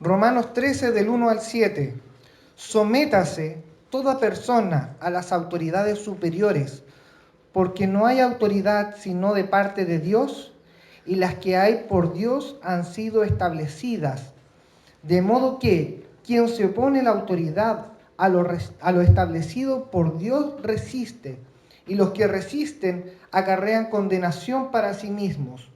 Romanos 13 del 1 al 7. Sométase toda persona a las autoridades superiores, porque no hay autoridad sino de parte de Dios, y las que hay por Dios han sido establecidas. De modo que quien se opone a la autoridad a lo establecido por Dios resiste, y los que resisten acarrean condenación para sí mismos,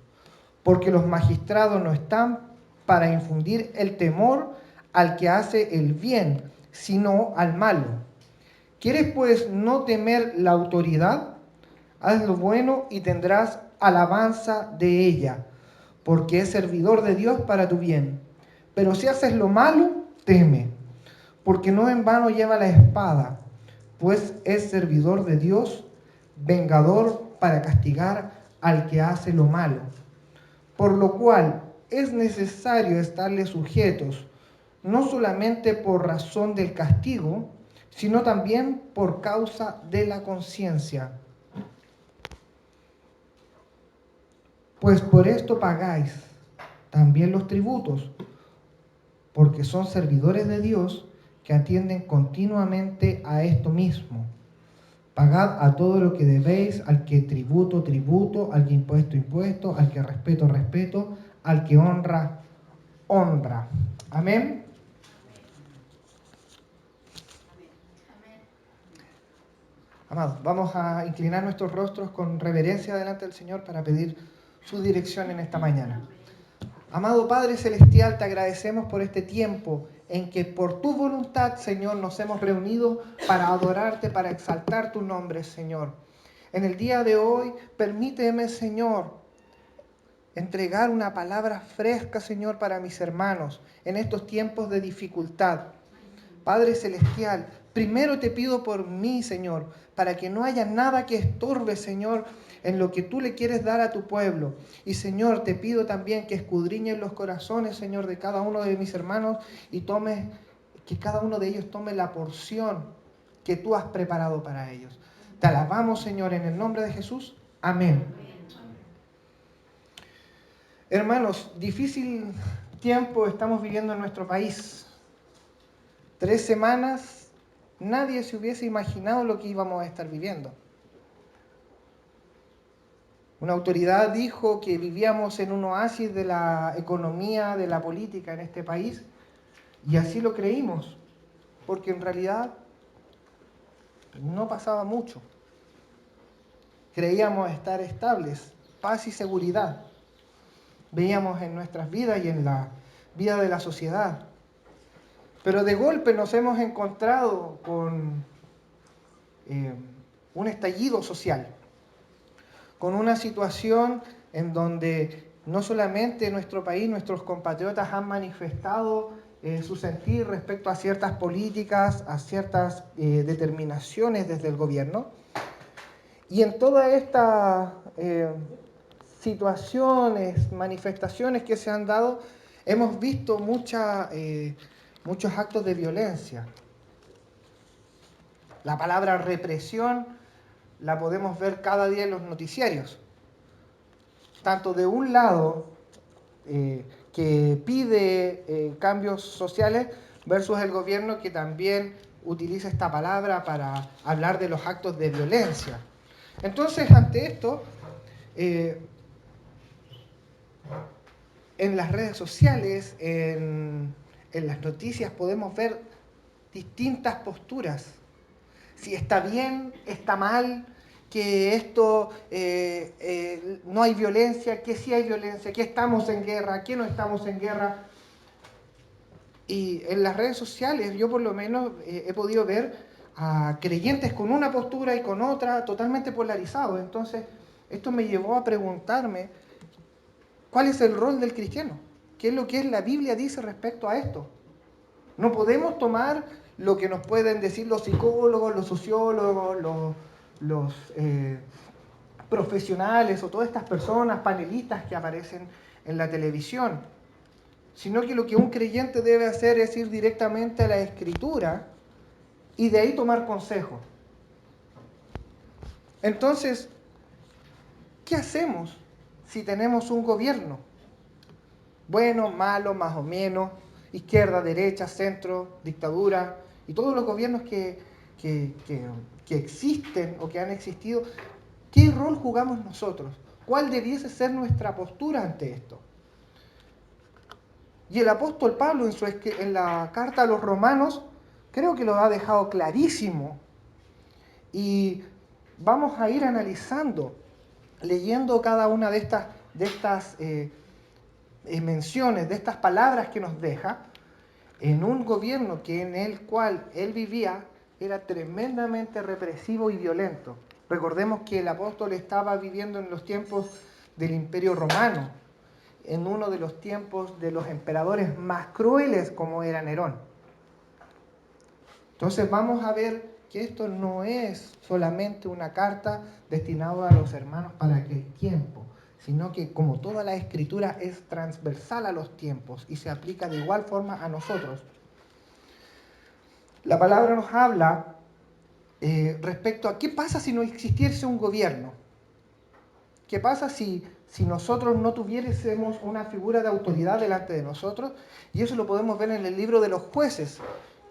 porque los magistrados no están para infundir el temor al que hace el bien, sino al malo. ¿Quieres pues no temer la autoridad? Haz lo bueno y tendrás alabanza de ella, porque es servidor de Dios para tu bien. Pero si haces lo malo, teme, porque no en vano lleva la espada, pues es servidor de Dios, vengador para castigar al que hace lo malo. Por lo cual es necesario estarle sujetos, no solamente por razón del castigo, sino también por causa de la conciencia. Pues por esto pagáis también los tributos, porque son servidores de Dios que atienden continuamente a esto mismo. Pagad a todo lo que debéis, al que tributo, tributo, al que impuesto, impuesto, al que respeto, respeto, al que honra, honra. Amén. Amados, vamos a inclinar nuestros rostros con reverencia delante del Señor para pedir su dirección en esta mañana. Amado Padre Celestial, te agradecemos por este tiempo en que por tu voluntad, Señor, nos hemos reunido para adorarte, para exaltar tu nombre, Señor. En el día de hoy, permíteme, Señor, entregar una palabra fresca, Señor, para mis hermanos en estos tiempos de dificultad. Padre Celestial, primero te pido por mí, Señor, para que no haya nada que estorbe, Señor, en lo que tú le quieres dar a tu pueblo. Y, Señor, te pido también que escudriñes los corazones, Señor, de cada uno de mis hermanos y que cada uno de ellos tome la porción que tú has preparado para ellos. Te alabamos, Señor, en el nombre de Jesús. Amén. Hermanos, difícil tiempo estamos viviendo en nuestro país. 3 semanas, nadie se hubiese imaginado lo que íbamos a estar viviendo. Una autoridad dijo que vivíamos en un oasis de la economía, de la política en este país, y así lo creímos, porque en realidad no pasaba mucho. Creíamos estar estables, paz y seguridad. Veíamos en nuestras vidas y en la vida de la sociedad. Pero de golpe nos hemos encontrado con un estallido social, con una situación en donde no solamente nuestro país, nuestros compatriotas han manifestado su sentir respecto a ciertas políticas, a ciertas determinaciones desde el gobierno, y en todas estas situaciones, manifestaciones que se han dado, hemos visto muchos actos de violencia. La palabra represión la podemos ver cada día en los noticiarios. Tanto de un lado que pide cambios sociales versus el gobierno que también utiliza esta palabra para hablar de los actos de violencia. Entonces, ante esto, en las redes sociales, en las noticias podemos ver distintas posturas. Si está bien, está mal, que esto no hay violencia, que sí hay violencia, que estamos en guerra, que no estamos en guerra. Y en las redes sociales yo por lo menos he podido ver a creyentes con una postura y con otra totalmente polarizados. Entonces esto me llevó a preguntarme cuál es el rol del cristiano, qué es lo que la Biblia dice respecto a esto. No podemos tomar lo que nos pueden decir los psicólogos, los sociólogos, los profesionales o todas estas personas, panelistas que aparecen en la televisión, sino que lo que un creyente debe hacer es ir directamente a la Escritura y de ahí tomar consejo. Entonces, ¿qué hacemos si tenemos un gobierno? Bueno, malo, más o menos, izquierda, derecha, centro, dictadura y todos los gobiernos que existen o que han existido, ¿qué rol jugamos nosotros? ¿Cuál debiese ser nuestra postura ante esto? Y el apóstol Pablo en la carta a los romanos creo que lo ha dejado clarísimo. Y vamos a ir analizando, leyendo cada una de estas menciones, de estas palabras que nos deja, en un gobierno en el cual él vivía era tremendamente represivo y violento. Recordemos que el apóstol estaba viviendo en los tiempos del Imperio Romano, en uno de los tiempos de los emperadores más crueles como era Nerón. Entonces vamos a ver que esto no es solamente una carta destinada a los hermanos para aquel tiempo, sino que como toda la escritura es transversal a los tiempos y se aplica de igual forma a nosotros. La palabra nos habla respecto a qué pasa si no existiese un gobierno. ¿Qué pasa si nosotros no tuviésemos una figura de autoridad delante de nosotros? Y eso lo podemos ver en el libro de los jueces,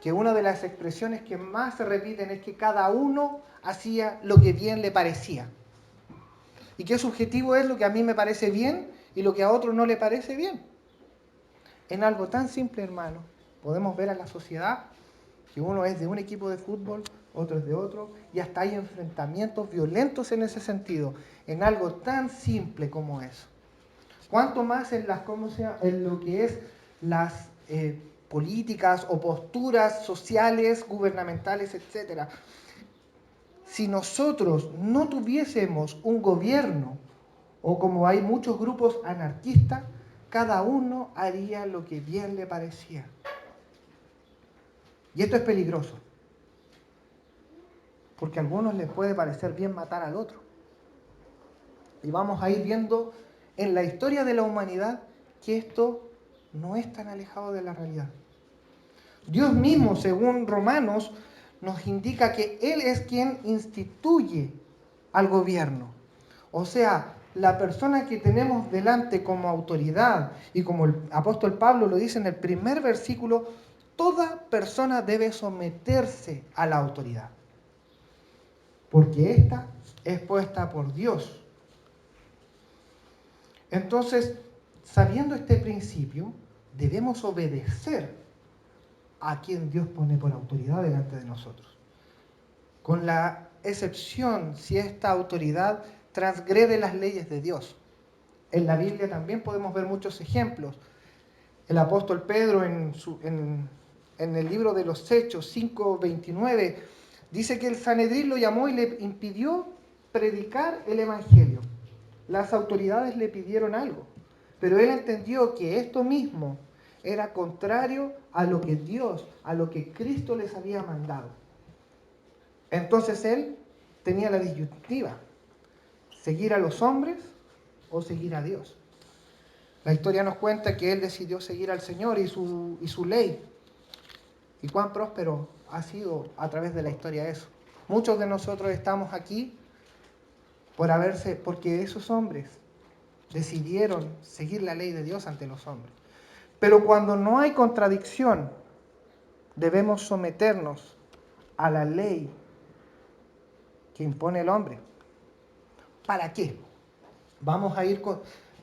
que una de las expresiones que más se repiten es que cada uno hacía lo que bien le parecía. Y qué subjetivo es lo que a mí me parece bien y lo que a otro no le parece bien. En algo tan simple, hermano, podemos ver a la sociedad que uno es de un equipo de fútbol, otro es de otro, y hasta hay enfrentamientos violentos en ese sentido, en algo tan simple como eso. Cuanto más en lo que es las políticas o posturas sociales, gubernamentales, etc. Si nosotros no tuviésemos un gobierno, o como hay muchos grupos anarquistas, cada uno haría lo que bien le parecía. Y esto es peligroso, porque a algunos les puede parecer bien matar al otro. Y vamos a ir viendo en la historia de la humanidad que esto no es tan alejado de la realidad. Dios mismo, según Romanos, nos indica que Él es quien instituye al gobierno. O sea, la persona que tenemos delante como autoridad, y como el apóstol Pablo lo dice en el primer versículo, toda persona debe someterse a la autoridad, porque ésta es puesta por Dios. Entonces, sabiendo este principio, debemos obedecer a quien Dios pone por autoridad delante de nosotros. Con la excepción si esta autoridad transgrede las leyes de Dios. En la Biblia también podemos ver muchos ejemplos. El apóstol Pedro en el libro de los Hechos 5:29 dice que el Sanedrín lo llamó y le impidió predicar el Evangelio. Las autoridades le pidieron algo, pero él entendió que esto mismo era contrario a lo que Dios, a lo que Cristo les había mandado. Entonces él tenía la disyuntiva: ¿seguir a los hombres o seguir a Dios? La historia nos cuenta que él decidió seguir al Señor y su ley. Y cuán próspero ha sido a través de la historia eso. Muchos de nosotros estamos aquí porque esos hombres decidieron seguir la ley de Dios ante los hombres. Pero cuando no hay contradicción, debemos someternos a la ley que impone el hombre. ¿Para qué? Vamos a ir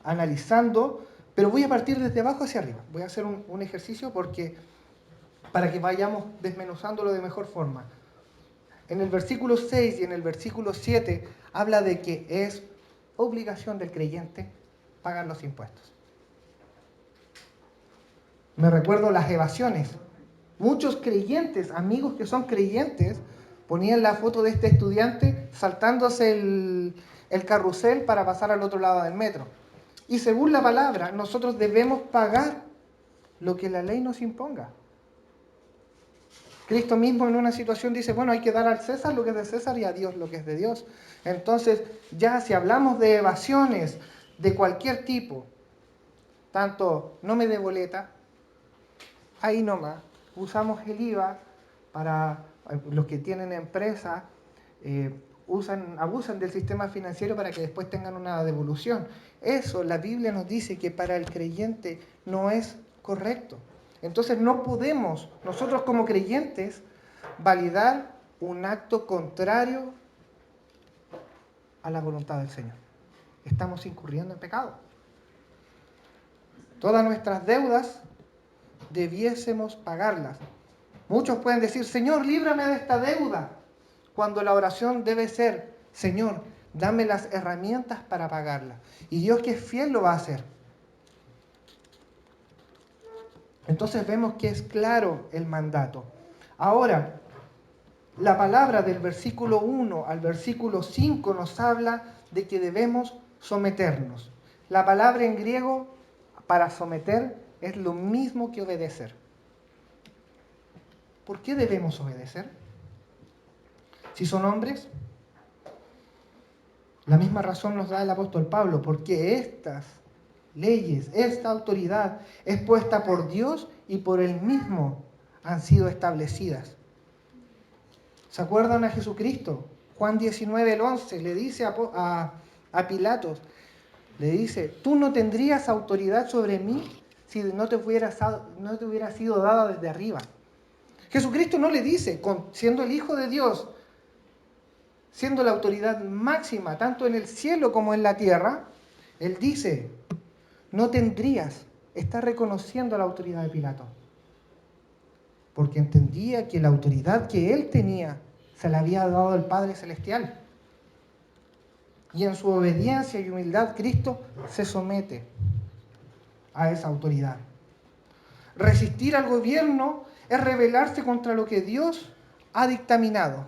analizando, pero voy a partir desde abajo hacia arriba. Voy a hacer un ejercicio para que vayamos desmenuzándolo de mejor forma. En el versículo 6 y en el versículo 7 habla de que es obligación del creyente pagar los impuestos. Me recuerdo las evasiones. Muchos creyentes, amigos que son creyentes, ponían la foto de este estudiante saltándose el carrusel para pasar al otro lado del metro. Y según la palabra, nosotros debemos pagar lo que la ley nos imponga. Cristo mismo en una situación dice, bueno, hay que dar al César lo que es de César y a Dios lo que es de Dios. Entonces, ya si hablamos de evasiones de cualquier tipo, tanto no me dé boleta, ahí nomás, usamos el IVA para los que tienen empresa, abusan del sistema financiero para que después tengan una devolución. Eso la Biblia nos dice que para el creyente no es correcto. Entonces no podemos, nosotros como creyentes, validar un acto contrario a la voluntad del Señor. Estamos incurriendo en pecado. Todas nuestras deudas debiésemos pagarlas. Muchos pueden decir, Señor, líbrame de esta deuda, cuando la oración debe ser, Señor, dame las herramientas para pagarla. Y Dios, que es fiel, lo va a hacer. Entonces vemos que es claro el mandato. Ahora, la palabra del versículo 1 al versículo 5 nos habla de que debemos someternos. La palabra en griego para someter es lo mismo que obedecer. ¿Por qué debemos obedecer? Si son hombres, la misma razón nos da el apóstol Pablo, porque estas leyes, esta autoridad es puesta por Dios y por Él mismo han sido establecidas. ¿Se acuerdan a Jesucristo? Juan 19, el 11, le dice a Pilatos, le dice, tú no tendrías autoridad sobre mí si no te hubiera sido dada desde arriba. Jesucristo no le dice, siendo el Hijo de Dios, siendo la autoridad máxima, tanto en el cielo como en la tierra, Él dice, no tendrías, está reconociendo la autoridad de Pilato. Porque entendía que la autoridad que Él tenía se la había dado el Padre Celestial. Y en su obediencia y humildad, Cristo se somete a esa autoridad. Resistir al gobierno es rebelarse contra lo que Dios ha dictaminado.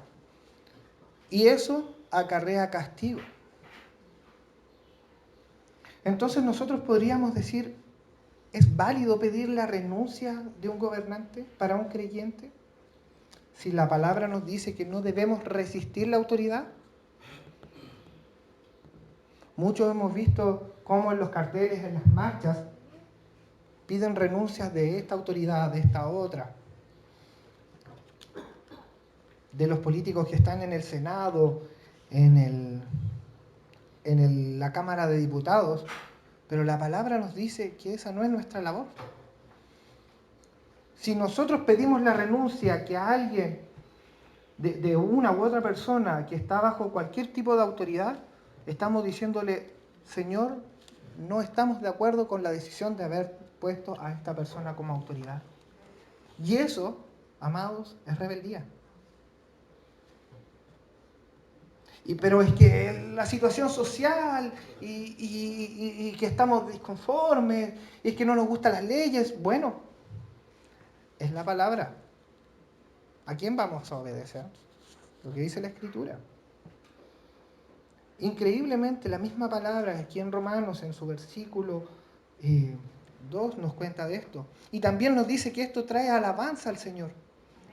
Y eso acarrea castigo. Entonces nosotros podríamos decir, ¿es válido pedir la renuncia de un gobernante para un creyente? Si la palabra nos dice que no debemos resistir la autoridad. Muchos hemos visto cómo en los carteles, en las marchas, piden renuncias de esta autoridad, de esta otra. De los políticos que están en el Senado, en la Cámara de Diputados. Pero la palabra nos dice que esa no es nuestra labor. Si nosotros pedimos la renuncia que a alguien, de una u otra persona que está bajo cualquier tipo de autoridad, estamos diciéndole, Señor, no estamos de acuerdo con la decisión de haber puesto a esta persona como autoridad. Y eso, amados, es rebeldía. Pero es que la situación social y que estamos disconformes y es que no nos gustan las leyes, bueno, es la palabra. ¿A quién vamos a obedecer? Lo que dice la Escritura. Increíblemente, la misma palabra aquí en Romanos, en su versículo 2, nos cuenta de esto. Y también nos dice que esto trae alabanza al Señor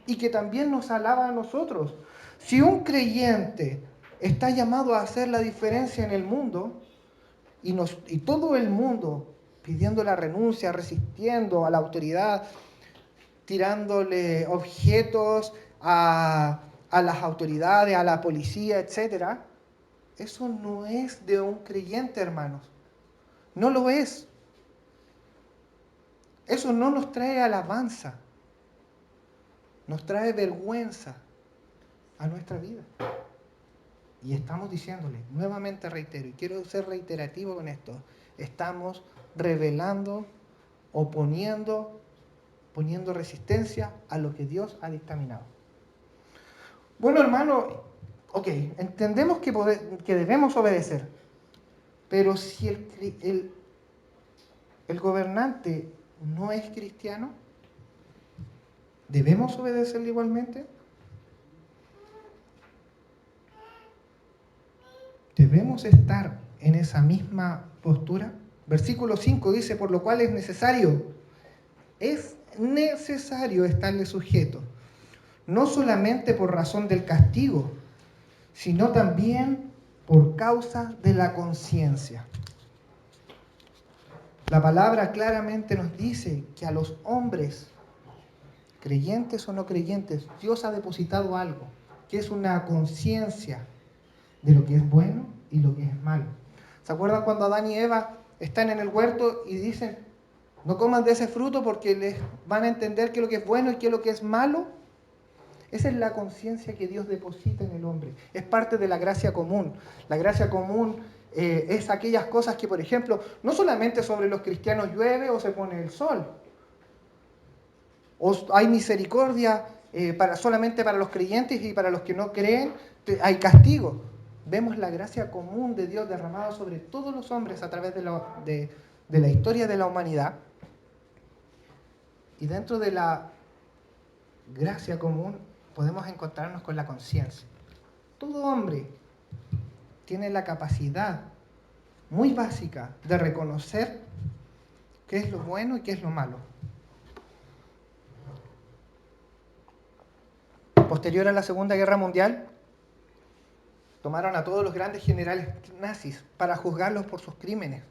y que también nos alaba a nosotros. Si un creyente está llamado a hacer la diferencia en el mundo y todo el mundo pidiendo la renuncia, resistiendo a la autoridad, tirándole objetos a las autoridades, a la policía, etc. Eso no es de un creyente, hermanos. No lo es. Eso no nos trae alabanza. Nos trae vergüenza a nuestra vida. Y estamos diciéndole, nuevamente reitero, y quiero ser reiterativo con esto, estamos rebelando, poniendo resistencia a lo que Dios ha dictaminado. Bueno, hermano, ok, entendemos que debemos obedecer, pero si el gobernante no es cristiano, ¿debemos obedecerle igualmente? ¿Debemos estar en esa misma postura? Versículo 5 dice, por lo cual es necesario estarle sujeto, no solamente por razón del castigo, sino también por causa de la conciencia. La palabra claramente nos dice que a los hombres, creyentes o no creyentes, Dios ha depositado algo, que es una conciencia de lo que es bueno y lo que es malo. ¿Se acuerdan cuando Adán y Eva están en el huerto y dicen, No coman de ese fruto porque les van a entender qué es lo que es bueno y qué es lo que es malo. Esa es la conciencia que Dios deposita en el hombre. Es parte de la gracia común. La gracia común es aquellas cosas que, por ejemplo, no solamente sobre los cristianos llueve o se pone el sol. O hay misericordia solamente para los creyentes y para los que no creen hay castigo. Vemos la gracia común de Dios derramada sobre todos los hombres a través de la historia de la humanidad. Y dentro de la gracia común podemos encontrarnos con la conciencia. Todo hombre tiene la capacidad muy básica de reconocer qué es lo bueno y qué es lo malo. Posterior a la Segunda Guerra Mundial, tomaron a todos los grandes generales nazis para juzgarlos por sus crímenes.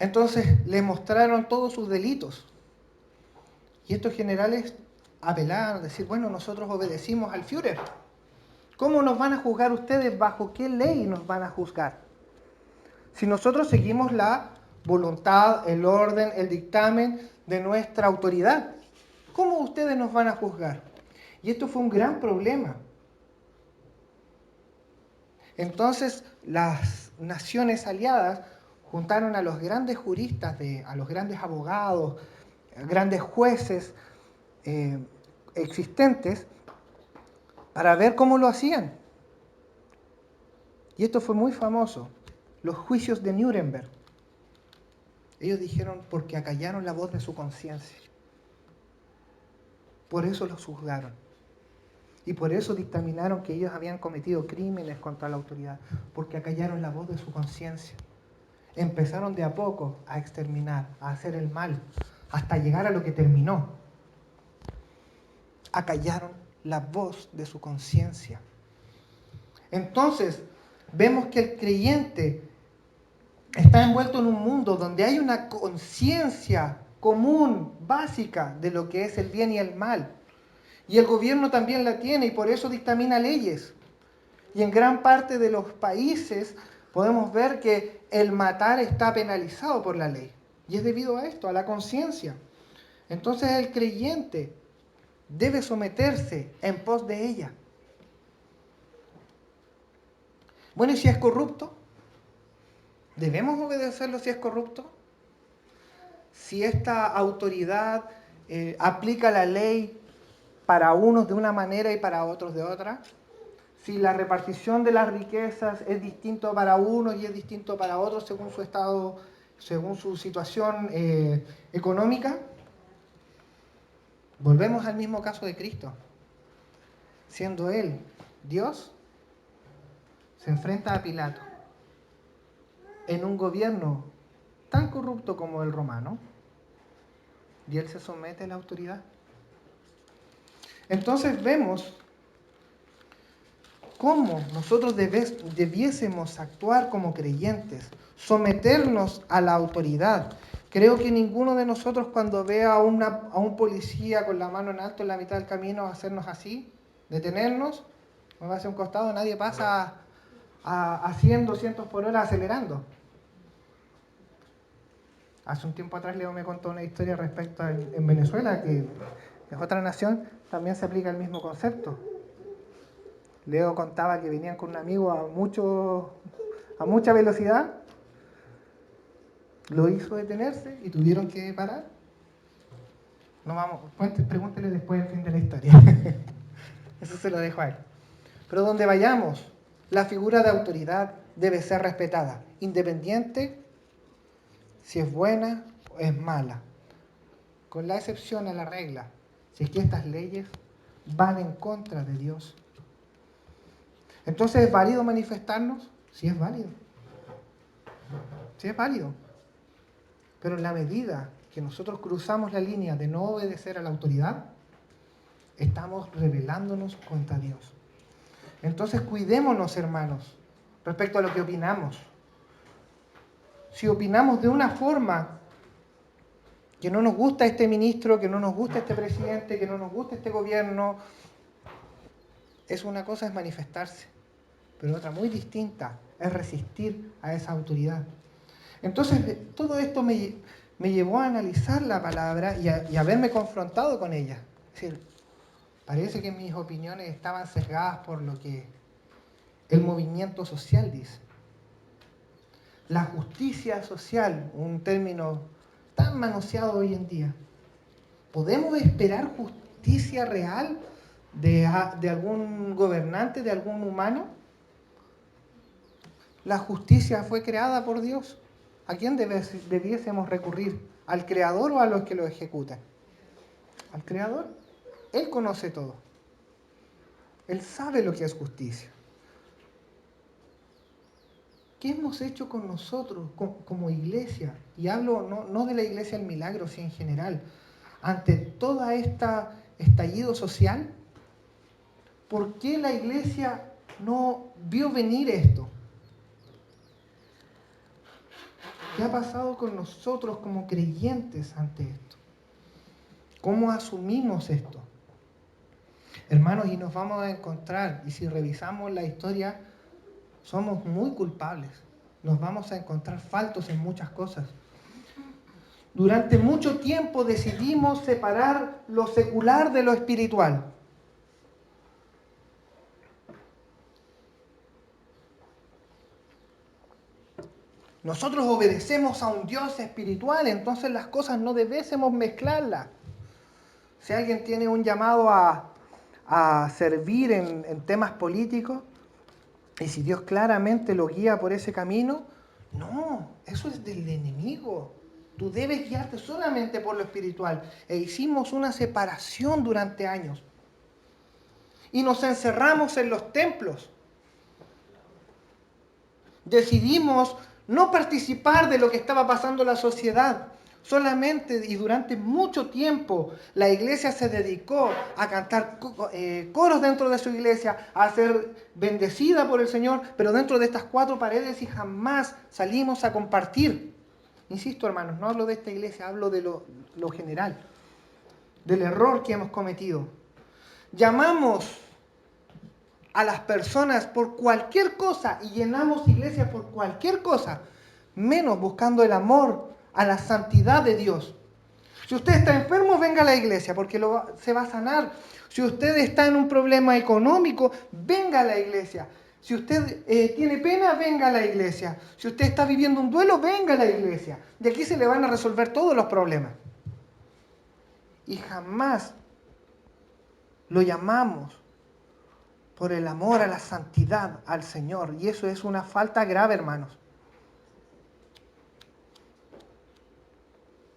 Entonces les mostraron todos sus delitos. Y estos generales apelaron a decir, bueno, nosotros obedecimos al Führer. ¿Cómo nos van a juzgar ustedes? ¿Bajo qué ley nos van a juzgar? Si nosotros seguimos la voluntad, el orden, el dictamen de nuestra autoridad, ¿cómo ustedes nos van a juzgar? Y esto fue un gran problema. Entonces las naciones aliadas juntaron a los grandes juristas, a los grandes abogados, grandes jueces existentes para ver cómo lo hacían. Y esto fue muy famoso, los juicios de Nuremberg. Ellos dijeron porque acallaron la voz de su conciencia. Por eso los juzgaron. Y por eso dictaminaron que ellos habían cometido crímenes contra la autoridad, porque acallaron la voz de su conciencia. Empezaron de a poco a exterminar, a hacer el mal, hasta llegar a lo que terminó. Acallaron la voz de su conciencia. Entonces, vemos que el creyente está envuelto en un mundo donde hay una conciencia común, básica, de lo que es el bien y el mal. Y el gobierno también la tiene y por eso dictamina leyes. Y en gran parte de los países podemos ver que el matar está penalizado por la ley. Y es debido a esto, a la conciencia. Entonces el creyente debe someterse en pos de ella. Bueno, ¿y si es corrupto? ¿Debemos obedecerlo si es corrupto? Si esta autoridad aplica la ley para unos de una manera y para otros de otra, si la repartición de las riquezas es distinto para unos y es distinto para otros según su estado, según su situación económica, volvemos al mismo caso de Cristo. Siendo Él Dios, se enfrenta a Pilato en un gobierno tan corrupto como el romano, y Él se somete a la autoridad. Entonces vemos cómo nosotros debiésemos actuar como creyentes, someternos a la autoridad. Creo que ninguno de nosotros cuando ve a un policía con la mano en alto en la mitad del camino hacernos así, detenernos, nos va hacia un costado, nadie pasa a 100, 200 por hora acelerando. Hace un tiempo atrás Leo me contó una historia respecto en Venezuela, que es otra nación, también se aplica el mismo concepto. Leo contaba que venían con un amigo a mucha velocidad, lo hizo detenerse y tuvieron que parar. No vamos, pregúntele después el fin de la historia. Eso se lo dejo a él. Pero donde vayamos, la figura de autoridad debe ser respetada, independiente si es buena o es mala, con la excepción a la regla, si es que estas leyes van en contra de Dios. Entonces, ¿es válido manifestarnos? Sí, es válido. Sí, es válido. Pero en la medida que nosotros cruzamos la línea de no obedecer a la autoridad, estamos rebelándonos contra Dios. Entonces, cuidémonos, hermanos, respecto a lo que opinamos. Si opinamos de una forma que no nos gusta este ministro, que no nos gusta este presidente, que no nos gusta este gobierno, una cosa es manifestarse, pero otra muy distinta es resistir a esa autoridad. Entonces, todo esto me llevó a analizar la palabra y a verme confrontado con ella. Es decir, parece que mis opiniones estaban sesgadas por lo que el movimiento social dice. La justicia social, un término tan manoseado hoy en día. ¿Podemos esperar justicia real de algún gobernante, de algún humano? La justicia fue creada por Dios. ¿A quién debiésemos recurrir? ¿Al Creador o a los que lo ejecutan? Al Creador. Él conoce todo. Él sabe lo que es justicia. ¿Qué hemos hecho con nosotros como iglesia? Y hablo no de la iglesia del milagro, sino en general. Ante toda esta estallido social, ¿por qué la iglesia no vio venir esto? ¿Qué ha pasado con nosotros como creyentes ante esto? ¿Cómo asumimos esto? Hermanos, y nos vamos a encontrar, y si revisamos la historia, somos muy culpables. Nos vamos a encontrar faltos en muchas cosas. Durante mucho tiempo decidimos separar lo secular de lo espiritual. Nosotros obedecemos a un Dios espiritual, entonces las cosas no debésemos mezclarlas. Si alguien tiene un llamado a servir en temas políticos, y si Dios claramente lo guía por ese camino, no, eso es del enemigo. Tú debes guiarte solamente por lo espiritual. E hicimos una separación durante años. Y nos encerramos en los templos. Decidimos no participar de lo que estaba pasando en la sociedad. Solamente y durante mucho tiempo la iglesia se dedicó a cantar coros dentro de su iglesia, a ser bendecida por el Señor, pero dentro de estas cuatro paredes y jamás salimos a compartir. Insisto, hermanos, no hablo de esta iglesia, hablo de lo general, del error que hemos cometido. Llamamos a las personas por cualquier cosa y llenamos iglesias por cualquier cosa, menos buscando el amor a la santidad de Dios. Si usted está enfermo, venga a la iglesia porque se va a sanar. Si usted está en un problema económico, venga a la iglesia. Si usted tiene pena, venga a la iglesia. Si usted está viviendo un duelo, venga a la iglesia. De aquí se le van a resolver todos los problemas. Y jamás lo llamamos por el amor a la santidad al Señor. Y eso es una falta grave, hermanos.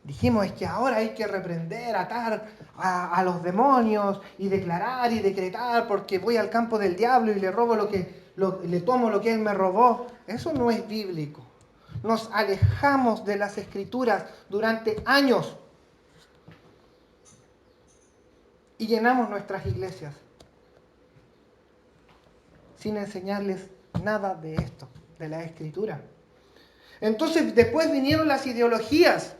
Dijimos, es que ahora hay que reprender, atar a los demonios y declarar y decretar porque voy al campo del diablo y le robo le tomo lo que él me robó. Eso no es bíblico. Nos alejamos de las Escrituras durante años y llenamos nuestras iglesias sin enseñarles nada de esto, de la Escritura. Entonces después vinieron las ideologías.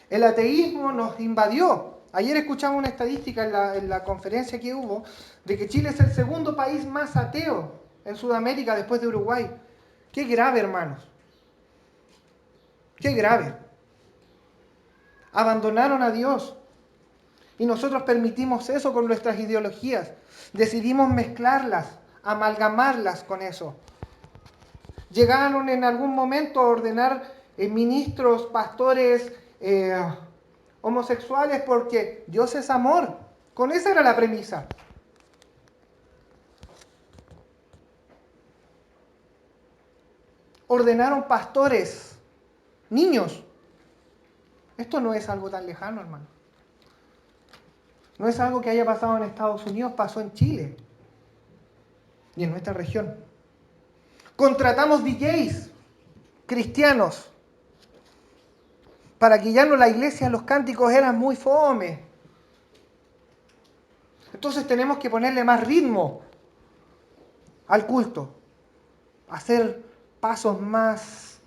El ateísmo nos invadió. Ayer escuchamos una estadística en la conferencia que hubo de que Chile es el segundo país más ateo en Sudamérica después de Uruguay. Qué grave, hermanos. Qué grave. Abandonaron a Dios. Y nosotros permitimos eso con nuestras ideologías. Decidimos mezclarlas, amalgamarlas con eso. Llegaron en algún momento a ordenar ministros, pastores, homosexuales porque Dios es amor. Con esa era la premisa. Ordenaron pastores, niños. Esto no es algo tan lejano, hermano. No es algo que haya pasado en Estados Unidos, pasó en Chile y en nuestra región. Contratamos DJs cristianos para que ya no la iglesia, los cánticos eran muy fome. Entonces tenemos que ponerle más ritmo al culto, hacer pasos más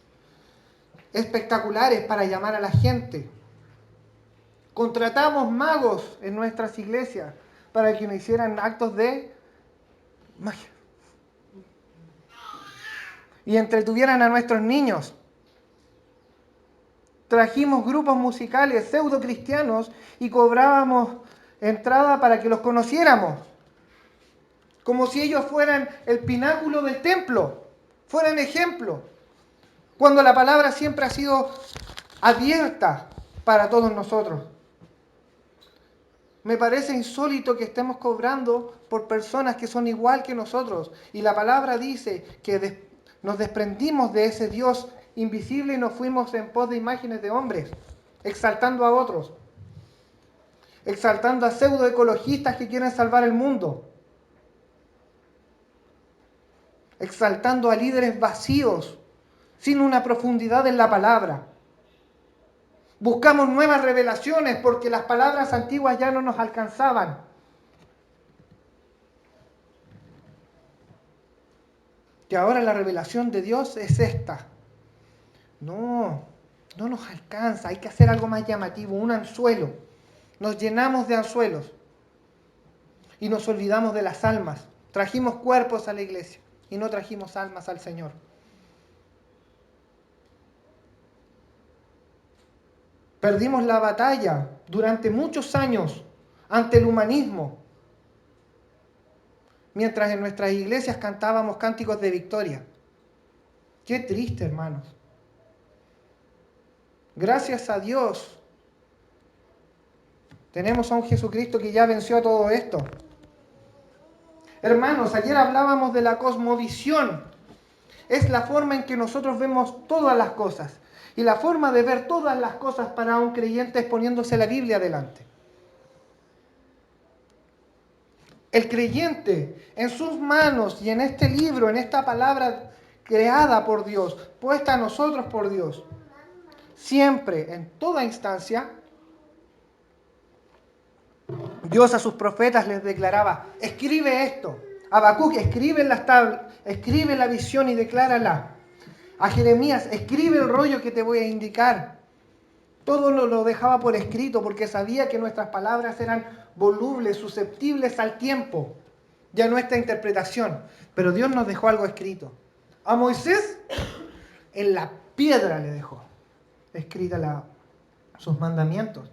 espectaculares para llamar a la gente. Contratamos magos en nuestras iglesias para que nos hicieran actos de magia. y entretuvieran a nuestros niños. Trajimos grupos musicales pseudo cristianos y cobrábamos entrada para que los conociéramos, como si ellos fueran el pináculo del templo, fueran ejemplo, cuando la palabra siempre ha sido abierta para todos nosotros. Me parece insólito que estemos cobrando por personas que son igual que nosotros. Y la palabra dice que nos desprendimos de ese Dios invisible y nos fuimos en pos de imágenes de hombres, exaltando a otros, exaltando a pseudoecologistas que quieren salvar el mundo, exaltando a líderes vacíos, sin una profundidad en la palabra. Buscamos nuevas revelaciones porque las palabras antiguas ya no nos alcanzaban. Que ahora la revelación de Dios es esta. No nos alcanza, hay que hacer algo más llamativo, un anzuelo. Nos llenamos de anzuelos y nos olvidamos de las almas. Trajimos cuerpos a la iglesia y no trajimos almas al Señor. Perdimos la batalla durante muchos años ante el humanismo, mientras en nuestras iglesias cantábamos cánticos de victoria. Qué triste, hermanos. Gracias a Dios tenemos a un Jesucristo que ya venció a todo esto. Hermanos, ayer hablábamos de la cosmovisión. Es la forma en que nosotros vemos todas las cosas. Y la forma de ver todas las cosas para un creyente es poniéndose la Biblia delante. El creyente en sus manos y en este libro, en esta palabra creada por Dios, puesta a nosotros por Dios, siempre, en toda instancia, Dios a sus profetas les declaraba, escribe esto. Habacuc, escribe la visión y declárala. A Jeremías, escribe el rollo que te voy a indicar. Todo lo dejaba por escrito porque sabía que nuestras palabras eran volubles, susceptibles al tiempo y a nuestra interpretación. Pero Dios nos dejó algo escrito. A Moisés, en la piedra le dejó escrita sus mandamientos.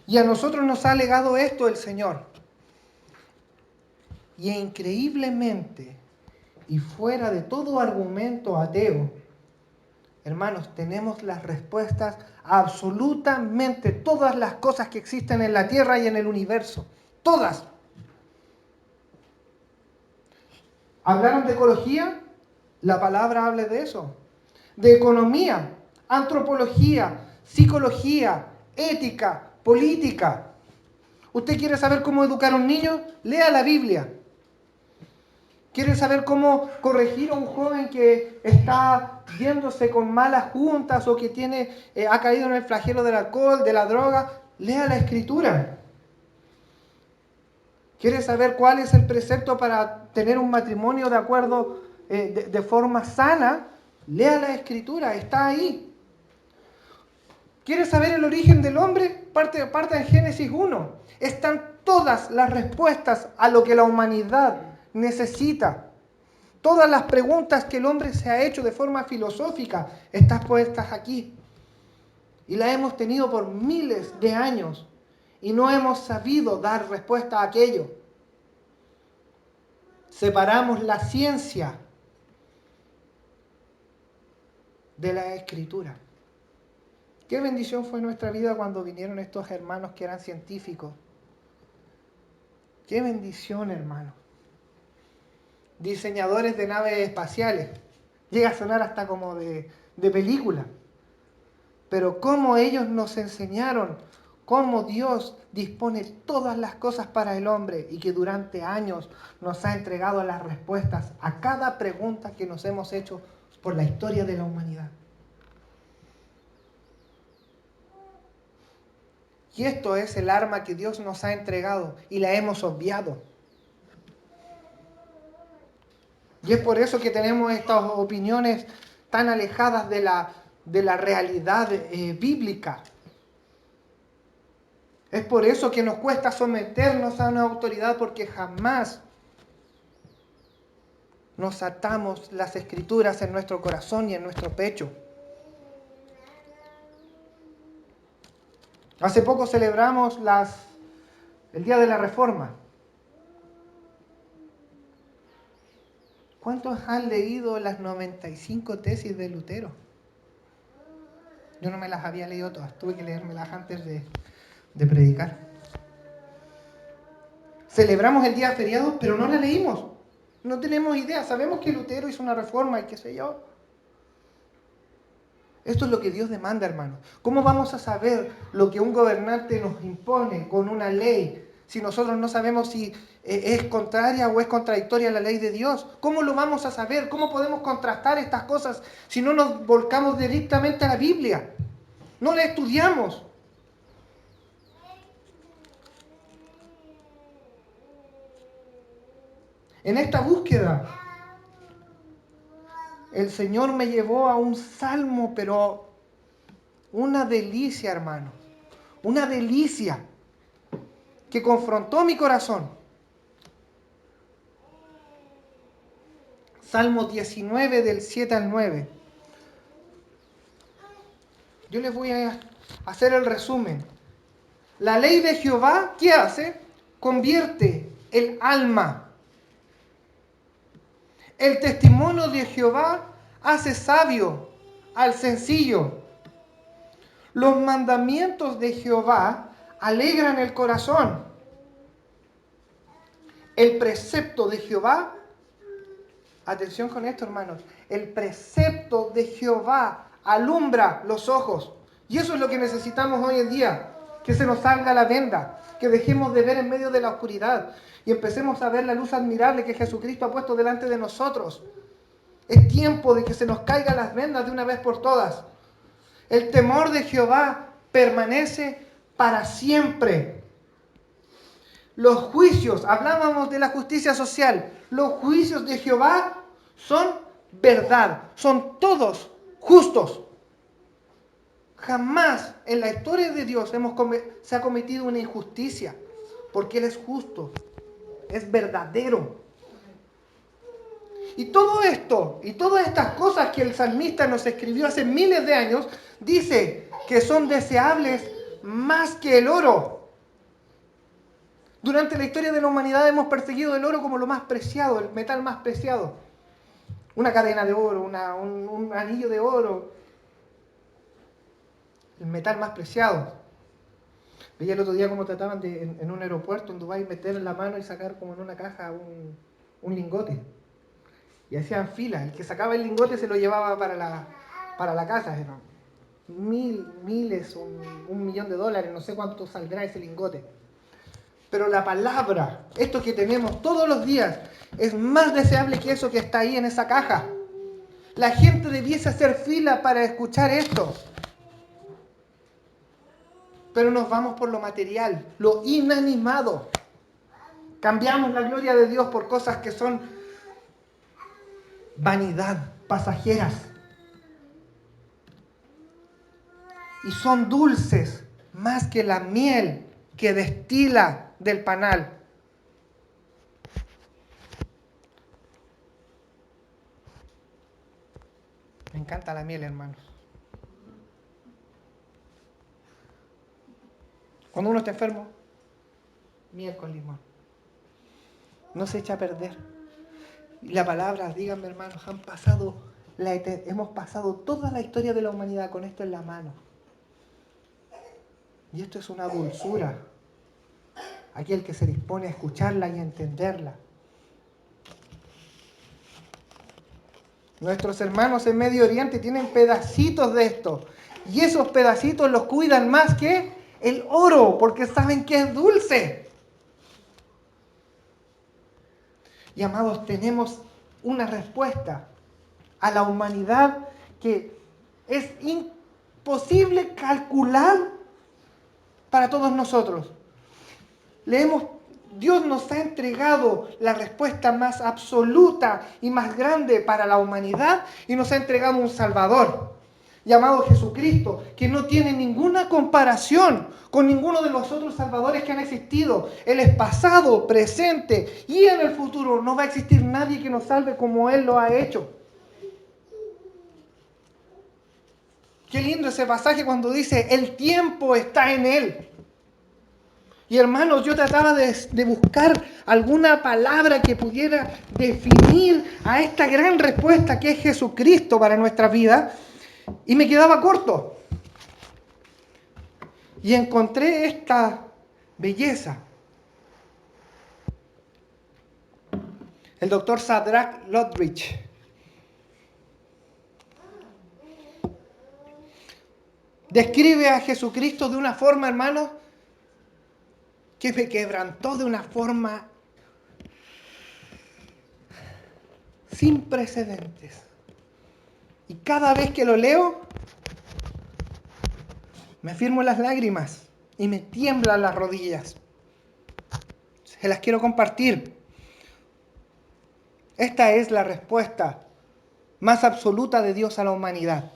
Y a nosotros nos ha legado esto el Señor. Y increíblemente, y fuera de todo argumento ateo, hermanos, tenemos las respuestas a absolutamente todas las cosas que existen en la tierra y en el universo. Todas. ¿Hablaron de ecología? La palabra habla de eso. De economía, antropología, psicología, ética, política. ¿Usted quiere saber cómo educar a un niño? Lea la Biblia. ¿Quiere saber cómo corregir a un joven que está yéndose con malas juntas o que ha caído en el flagelo del alcohol, de la droga? Lea la Escritura. ¿Quiere saber cuál es el precepto para tener un matrimonio de acuerdo, de forma sana? Lea la Escritura, está ahí. ¿Quiere saber el origen del hombre? Parte en Génesis 1. Están todas las respuestas a lo que la humanidad necesita. Todas las preguntas que el hombre se ha hecho de forma filosófica están puestas aquí. Y las hemos tenido por miles de años y no hemos sabido dar respuesta a aquello. Separamos la ciencia de la Escritura. Qué bendición fue nuestra vida cuando vinieron estos hermanos que eran científicos. Qué bendición, hermano. Diseñadores de naves espaciales. Llega a sonar hasta como de película. Pero cómo ellos nos enseñaron cómo Dios dispone todas las cosas para el hombre y que durante años nos ha entregado las respuestas a cada pregunta que nos hemos hecho por la historia de la humanidad. Y esto es el arma que Dios nos ha entregado y la hemos obviado. Y es por eso que tenemos estas opiniones tan alejadas de la realidad bíblica. Es por eso que nos cuesta someternos a una autoridad porque jamás nos atamos las Escrituras en nuestro corazón y en nuestro pecho. Hace poco celebramos el Día de la Reforma. ¿Cuántos han leído las 95 tesis de Lutero? Yo no me las había leído todas, tuve que leérmelas antes de predicar. Celebramos el día feriado, pero no la leímos. No tenemos idea, sabemos que Lutero hizo una reforma y qué sé yo. Esto es lo que Dios demanda, hermanos. ¿Cómo vamos a saber lo que un gobernante nos impone con una ley si nosotros no sabemos si es contraria o es contradictoria a la ley de Dios? ¿Cómo lo vamos a saber? ¿Cómo podemos contrastar estas cosas si no nos volcamos directamente a la Biblia? No la estudiamos. En esta búsqueda, el Señor me llevó a un salmo, pero una delicia, hermano. Una delicia que confrontó mi corazón. Salmo 19 del 7 al 9. Yo les voy a hacer el resumen. La ley de Jehová, ¿qué hace? Convierte el alma. El testimonio de Jehová hace sabio al sencillo. Los mandamientos de Jehová alegran el corazón. El precepto de Jehová, atención con esto, hermanos, el precepto de Jehová alumbra los ojos. Y eso es lo que necesitamos hoy en día, que se nos salga la venda, que dejemos de ver en medio de la oscuridad y empecemos a ver la luz admirable que Jesucristo ha puesto delante de nosotros. Es tiempo de que se nos caigan las vendas de una vez por todas. El temor de Jehová permanece para siempre. Los juicios, hablábamos de la justicia social, los juicios de Jehová son verdad, son todos justos. Jamás en la historia de Dios se ha cometido una injusticia, porque Él es justo, es verdadero. Y todo esto, y todas estas cosas que el salmista nos escribió hace miles de años, dice que son deseables más que el oro. Durante la historia de la humanidad hemos perseguido el oro como lo más preciado, el metal más preciado. Una cadena de oro, un anillo de oro, el metal más preciado. Veía el otro día cómo trataban de, en un aeropuerto en Dubái, meter la mano y sacar como en una caja un lingote. Y hacían fila. El que sacaba el lingote se lo llevaba para la casa. Eran miles, un millón de dólares, no sé cuánto saldrá ese lingote. Pero la palabra, esto que tenemos todos los días, es más deseable que eso que está ahí en esa caja. La gente debiese hacer fila para escuchar esto. Pero nos vamos por lo material, lo inanimado. Cambiamos la gloria de Dios por cosas que son vanidad, pasajeras. Y son dulces más que la miel que destila del panal. Me encanta la miel, hermanos. Cuando uno está enfermo, miel con limón. No se echa a perder. Y la palabra, díganme, hermanos, hemos pasado toda la historia de la humanidad con esto en la mano. Y esto es una dulzura. Aquel que se dispone a escucharla y a entenderla. Nuestros hermanos en Medio Oriente tienen pedacitos de esto. Y esos pedacitos los cuidan más que el oro, porque saben que es dulce. Y amados, tenemos una respuesta a la humanidad que es imposible calcular para todos nosotros. Dios nos ha entregado la respuesta más absoluta y más grande para la humanidad y nos ha entregado un Salvador. llamado Jesucristo, que no tiene ninguna comparación con ninguno de los otros salvadores que han existido. Él es pasado, presente y en el futuro. No va a existir nadie que nos salve como Él lo ha hecho. Qué lindo ese pasaje cuando dice, el tiempo está en Él. Y hermanos, yo trataba de buscar alguna palabra que pudiera definir a esta gran respuesta que es Jesucristo para nuestra vida, y me quedaba corto. Y encontré esta belleza. El doctor Shadrach Lodrich describe a Jesucristo de una forma, hermanos, que me quebrantó de una forma sin precedentes. Y cada vez que lo leo, me firmo las lágrimas y me tiemblan las rodillas. Se las quiero compartir. Esta es la respuesta más absoluta de Dios a la humanidad.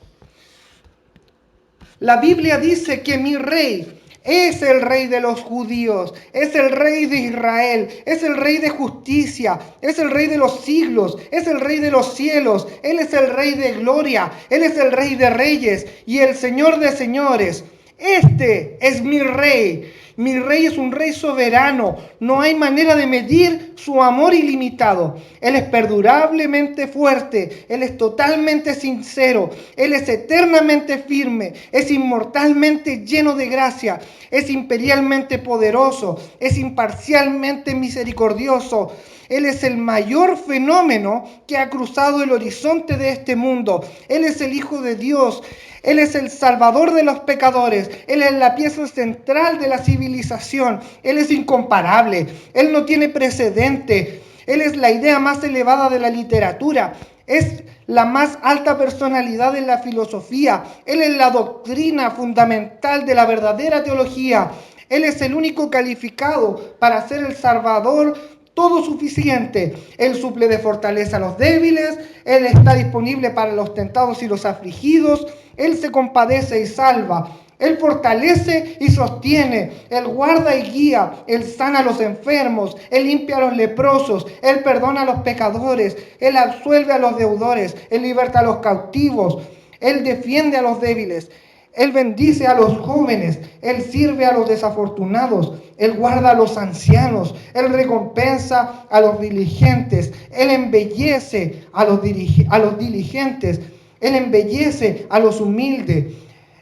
La Biblia dice que mi rey es el rey de los judíos, es el rey de Israel, es el rey de justicia, es el rey de los siglos, es el rey de los cielos, Él es el rey de gloria, Él es el rey de reyes y el Señor de señores. Este es mi rey. Mi rey es un rey soberano. No hay manera de medir su amor ilimitado. Él es perdurablemente fuerte. Él es totalmente sincero. Él es eternamente firme. Es inmortalmente lleno de gracia. Es imperialmente poderoso. Es imparcialmente misericordioso. Él es el mayor fenómeno que ha cruzado el horizonte de este mundo. Él es el Hijo de Dios. Él es el Salvador de los pecadores. Él es la pieza central de la civilización. Él es incomparable. Él no tiene precedente. Él es la idea más elevada de la literatura. Es la más alta personalidad de la filosofía. Él es la doctrina fundamental de la verdadera teología. Él es el único calificado para ser el Salvador todo suficiente. Él suple de fortaleza a los débiles. Él está disponible para los tentados y los afligidos. Él se compadece y salva. Él fortalece y sostiene. Él guarda y guía. Él sana a los enfermos. Él limpia a los leprosos. Él perdona a los pecadores. Él absuelve a los deudores. Él liberta a los cautivos. Él defiende a los débiles. Él bendice a los jóvenes. Él sirve a los desafortunados. Él guarda a los ancianos. Él recompensa a los diligentes. Él embellece a los diligentes. Él embellece a los humildes.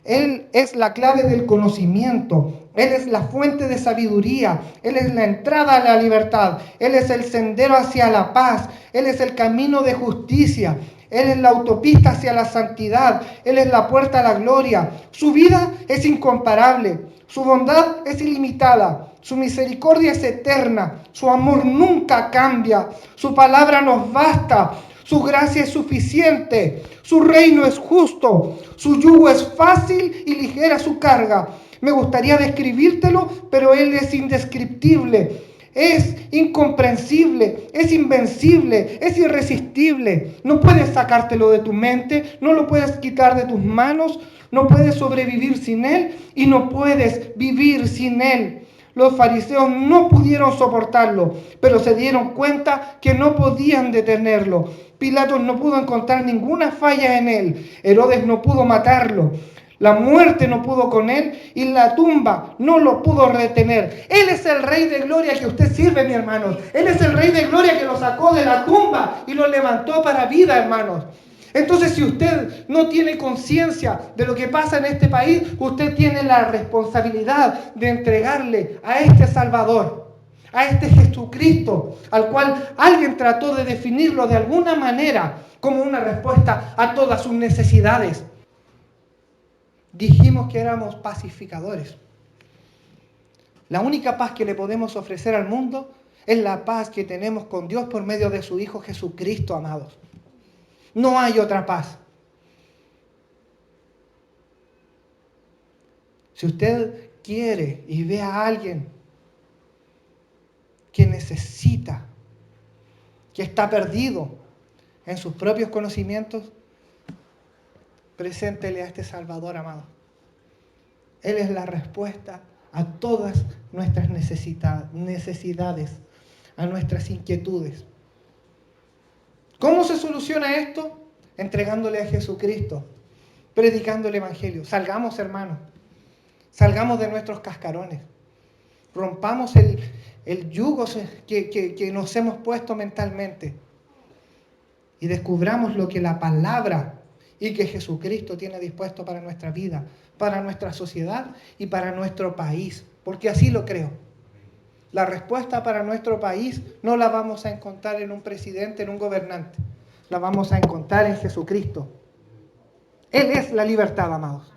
Él es la clave del conocimiento. Él es la fuente de sabiduría. Él es la entrada a la libertad. Él es el sendero hacia la paz. Él es el camino de justicia. Él es la autopista hacia la santidad. Él es la puerta a la gloria. Su vida es incomparable. Su bondad es ilimitada. Su misericordia es eterna. Su amor nunca cambia. Su palabra nos basta. Su gracia es suficiente. Su reino es justo. Su yugo es fácil y ligera su carga. Me gustaría describírtelo, pero Él es indescriptible. Es incomprensible, es invencible, es irresistible. No puedes sacártelo de tu mente, no lo puedes quitar de tus manos, no puedes sobrevivir sin Él y no puedes vivir sin Él. Los fariseos no pudieron soportarlo, pero se dieron cuenta que no podían detenerlo. Pilatos no pudo encontrar ninguna falla en Él. Herodes no pudo matarlo. La muerte no pudo con Él y la tumba no lo pudo retener. Él es el Rey de Gloria que usted sirve, mi hermanos. Él es el Rey de Gloria que lo sacó de la tumba y lo levantó para vida, hermanos. Entonces, si usted no tiene conciencia de lo que pasa en este país, usted tiene la responsabilidad de entregarle a este Salvador, a este Jesucristo, al cual alguien trató de definirlo de alguna manera como una respuesta a todas sus necesidades. Dijimos que éramos pacificadores. La única paz que le podemos ofrecer al mundo es la paz que tenemos con Dios por medio de su Hijo Jesucristo, amados. No hay otra paz. Si usted quiere y ve a alguien que necesita, que está perdido en sus propios conocimientos, Preséntele a este Salvador, amado. Él es la respuesta a todas nuestras necesidades, a nuestras inquietudes. ¿Cómo se soluciona esto? Entregándole a Jesucristo, predicando el Evangelio. Salgamos, hermanos. Salgamos de nuestros cascarones. Rompamos el yugo que nos hemos puesto mentalmente. Y descubramos lo que la palabra y que Jesucristo tiene dispuesto para nuestra vida, para nuestra sociedad y para nuestro país. Porque así lo creo. La respuesta para nuestro país no la vamos a encontrar en un presidente, en un gobernante. La vamos a encontrar en Jesucristo. Él es la libertad, amados.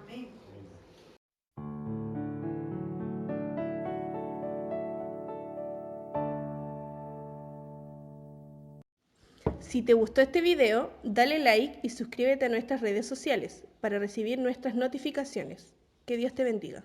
Si te gustó este video, dale like y suscríbete a nuestras redes sociales para recibir nuestras notificaciones. Que Dios te bendiga.